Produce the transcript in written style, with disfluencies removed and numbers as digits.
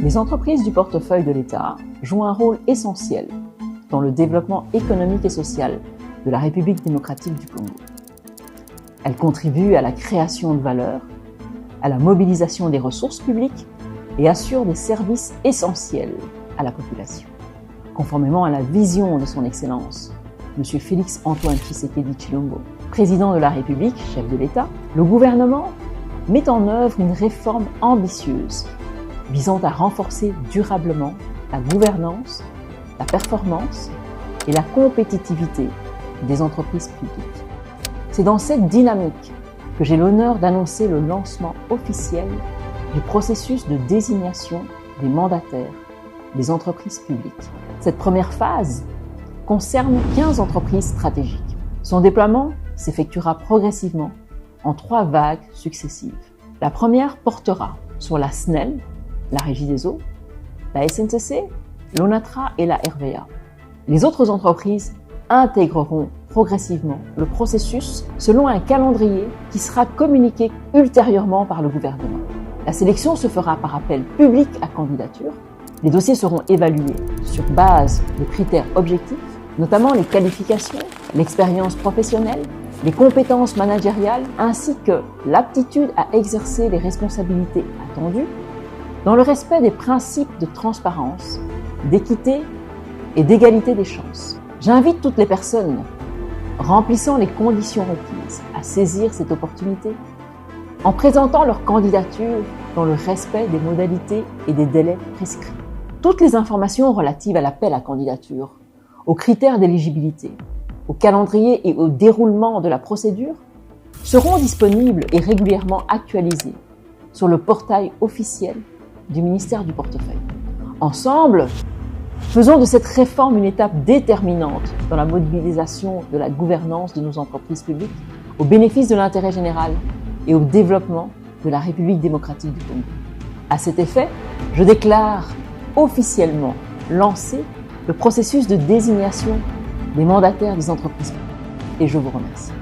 Les entreprises du portefeuille de l'État jouent un rôle essentiel dans le développement économique et social de la République démocratique du Congo. Elles contribuent à la création de valeur, à la mobilisation des ressources publiques et assurent des services essentiels à la population. Conformément à la vision de son Excellence, M. Félix Antoine Tshisekedi Tshilombo, président de la République, chef de l'État, le gouvernement met en œuvre une réforme ambitieuse visant à renforcer durablement la gouvernance, la performance et la compétitivité des entreprises publiques. C'est dans cette dynamique que j'ai l'honneur d'annoncer le lancement officiel du processus de désignation des mandataires des entreprises publiques. Cette première phase concerne 15 entreprises stratégiques. Son déploiement s'effectuera progressivement en 3 vagues successives. La première portera sur la SNEL, la Régie des eaux, la SNCC, l'ONATRA et la RVA. Les autres entreprises intégreront progressivement le processus selon un calendrier qui sera communiqué ultérieurement par le gouvernement. La sélection se fera par appel public à candidature. Les dossiers seront évalués sur base de critères objectifs, notamment les qualifications, l'expérience professionnelle, les compétences managériales ainsi que l'aptitude à exercer les responsabilités attendues dans le respect des principes de transparence, d'équité et d'égalité des chances. J'invite toutes les personnes remplissant les conditions requises à saisir cette opportunité en présentant leur candidature dans le respect des modalités et des délais prescrits. Toutes les informations relatives à l'appel à candidature, aux critères d'éligibilité, au calendrier et au déroulement de la procédure seront disponibles et régulièrement actualisées sur le portail officiel du ministère du Portefeuille. Ensemble, faisons de cette réforme une étape déterminante dans la mobilisation de la gouvernance de nos entreprises publiques au bénéfice de l'intérêt général et au développement de la République démocratique du Congo. À cet effet, je déclare officiellement lancé le processus de désignation des mandataires des entreprises publiques. Et je vous remercie.